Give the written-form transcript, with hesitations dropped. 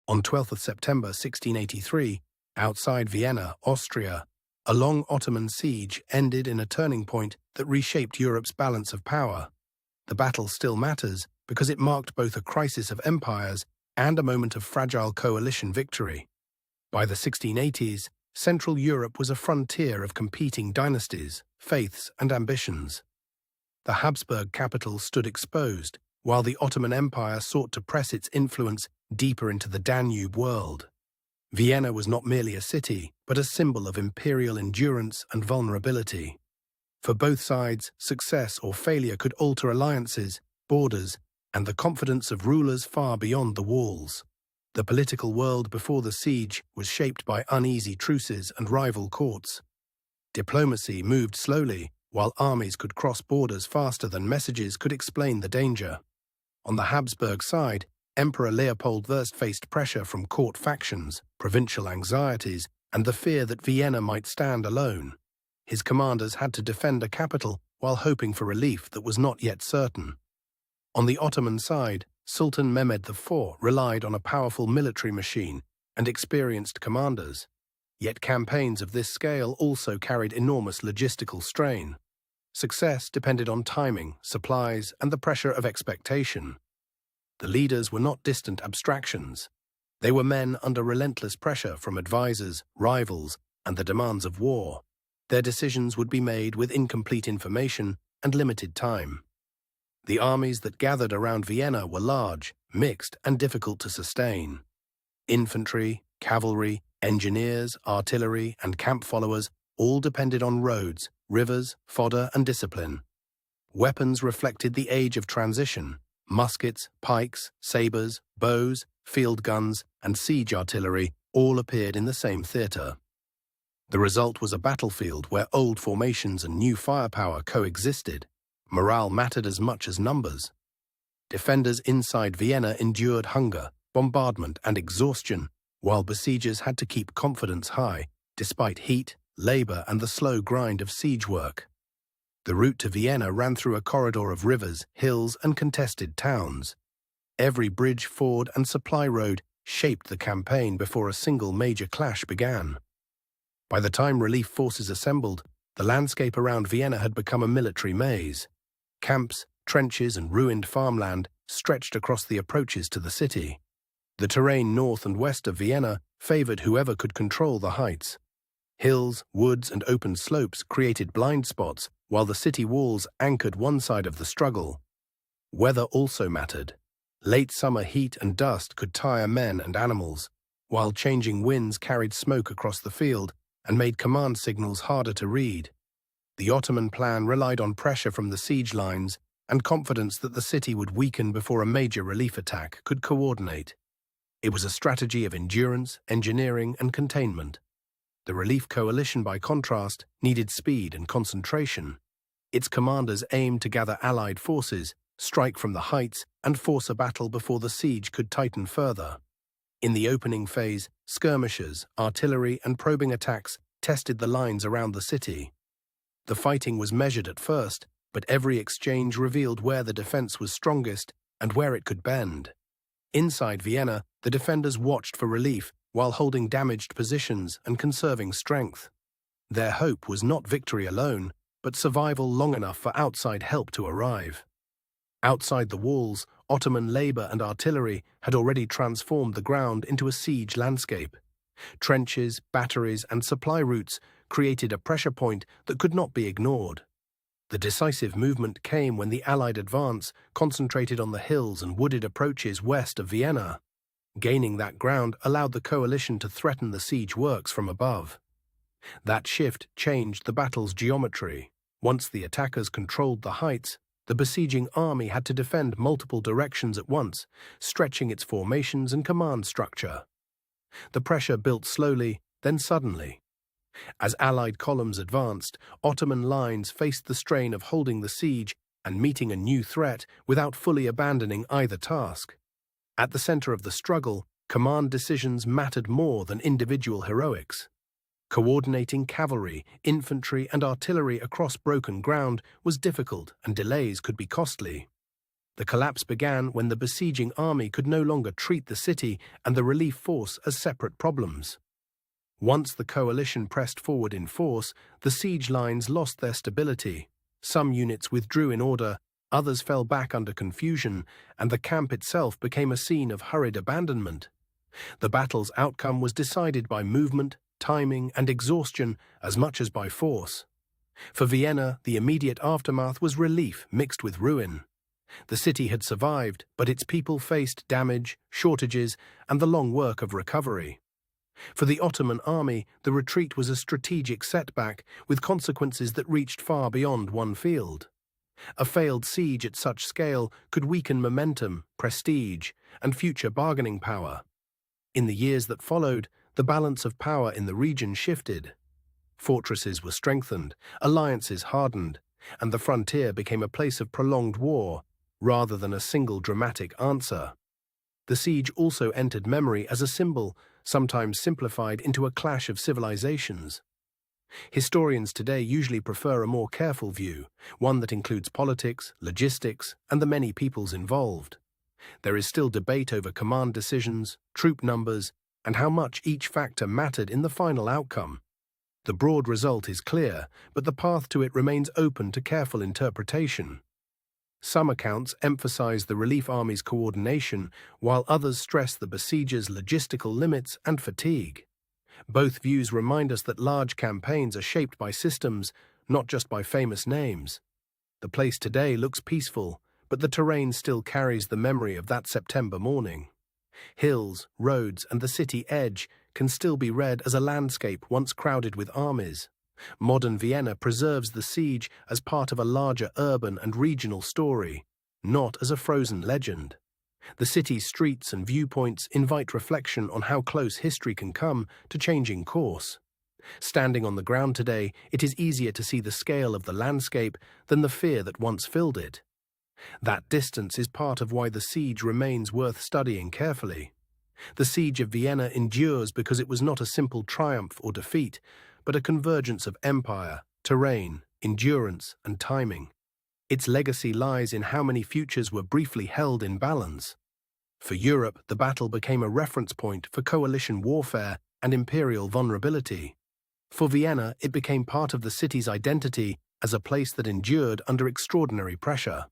On 12th of September 1683, outside Vienna, Austria, a long Ottoman siege ended in a turning point that reshaped Europe's balance of power. The battle still matters because it marked both a crisis of empires and a moment of fragile coalition victory. By the 1680s, Central Europe was a frontier of competing dynasties, faiths, and ambitions. The Habsburg capital stood exposed, while the Ottoman Empire sought to press its influence deeper into the Danube world. Vienna was not merely a city, but a symbol of imperial endurance and vulnerability. For both sides, success or failure could alter alliances, borders, and the confidence of rulers far beyond the walls. The political world before the siege was shaped by uneasy truces and rival courts. Diplomacy moved slowly, while armies could cross borders faster than messages could explain the danger. On the Habsburg side, Emperor Leopold I faced pressure from court factions, provincial anxieties, and the fear that Vienna might stand alone. His commanders had to defend a capital while hoping for relief that was not yet certain. On the Ottoman side, Sultan Mehmed IV relied on a powerful military machine and experienced commanders. Yet campaigns of this scale also carried enormous logistical strain. Success depended on timing, supplies, and the pressure of expectation. The leaders were not distant abstractions. They were men under relentless pressure from advisors, rivals, and the demands of war. Their decisions would be made with incomplete information and limited time. The armies that gathered around Vienna were large, mixed, and difficult to sustain. Infantry, cavalry, engineers, artillery, and camp followers all depended on roads, rivers, fodder, and discipline. Weapons reflected the age of transition. Muskets, pikes, sabres, bows, field guns, and siege artillery all appeared in the same theatre. The result was a battlefield where old formations and new firepower coexisted. Morale mattered as much as numbers. Defenders inside Vienna endured hunger, bombardment, and exhaustion, while besiegers had to keep confidence high, despite heat, labor, and the slow grind of siege work. The route to Vienna ran through a corridor of rivers, hills, and contested towns. Every bridge, ford, and supply road shaped the campaign before a single major clash began. By the time relief forces assembled, the landscape around Vienna had become a military maze. Camps, trenches, and ruined farmland stretched across the approaches to the city. The terrain north and west of Vienna favored whoever could control the heights. Hills, woods, and open slopes created blind spots, while the city walls anchored one side of the struggle. Weather also mattered. Late summer heat and dust could tire men and animals, while changing winds carried smoke across the field and made command signals harder to read. The Ottoman plan relied on pressure from the siege lines and confidence that the city would weaken before a major relief attack could coordinate. It was a strategy of endurance, engineering, and containment. The relief coalition, by contrast, needed speed and concentration. Its commanders aimed to gather allied forces, strike from the heights, and force a battle before the siege could tighten further. In the opening phase, skirmishes, artillery, and probing attacks tested the lines around the city. The fighting was measured at first, but every exchange revealed where the defense was strongest and where it could bend. Inside Vienna, the defenders watched for relief while holding damaged positions and conserving strength. Their hope was not victory alone, but survival long enough for outside help to arrive. Outside the walls, Ottoman labor and artillery had already transformed the ground into a siege landscape. Trenches, batteries, and supply routes created a pressure point that could not be ignored. The decisive movement came when the Allied advance concentrated on the hills and wooded approaches west of Vienna. Gaining that ground allowed the coalition to threaten the siege works from above. That shift changed the battle's geometry. Once the attackers controlled the heights, the besieging army had to defend multiple directions at once, stretching its formations and command structure. The pressure built slowly, then suddenly. As Allied columns advanced, Ottoman lines faced the strain of holding the siege and meeting a new threat without fully abandoning either task. At the center of the struggle, command decisions mattered more than individual heroics. Coordinating cavalry, infantry, and artillery across broken ground was difficult, and delays could be costly. The collapse began when the besieging army could no longer treat the city and the relief force as separate problems. Once the coalition pressed forward in force, the siege lines lost their stability. Some units withdrew in order, others fell back under confusion, and the camp itself became a scene of hurried abandonment. The battle's outcome was decided by movement, timing, and exhaustion as much as by force. For Vienna, the immediate aftermath was relief mixed with ruin. The city had survived, but its people faced damage, shortages, and the long work of recovery. For the Ottoman army, the retreat was a strategic setback with consequences that reached far beyond one field. A failed siege at such scale could weaken momentum, prestige, and future bargaining power. In the years that followed, the balance of power in the region shifted. Fortresses were strengthened, alliances hardened, and the frontier became a place of prolonged war, rather than a single dramatic answer. The siege also entered memory as a symbol, sometimes simplified into a clash of civilizations. Historians today usually prefer a more careful view, one that includes politics, logistics, and the many peoples involved. There is still debate over command decisions, troop numbers, and how much each factor mattered in the final outcome. The broad result is clear, but the path to it remains open to careful interpretation. Some accounts emphasize the relief army's coordination, while others stress the besiegers' logistical limits and fatigue. Both views remind us that large campaigns are shaped by systems, not just by famous names. The place today looks peaceful, but the terrain still carries the memory of that September morning. Hills, roads, and the city edge can still be read as a landscape once crowded with armies. Modern Vienna preserves the siege as part of a larger urban and regional story, not as a frozen legend. The city's streets and viewpoints invite reflection on how close history can come to changing course. Standing on the ground today, it is easier to see the scale of the landscape than the fear that once filled it. That distance is part of why the siege remains worth studying carefully. The Siege of Vienna endures because it was not a simple triumph or defeat, but a convergence of empire, terrain, endurance, and timing. Its legacy lies in how many futures were briefly held in balance. For Europe, the battle became a reference point for coalition warfare and imperial vulnerability. For Vienna, it became part of the city's identity as a place that endured under extraordinary pressure.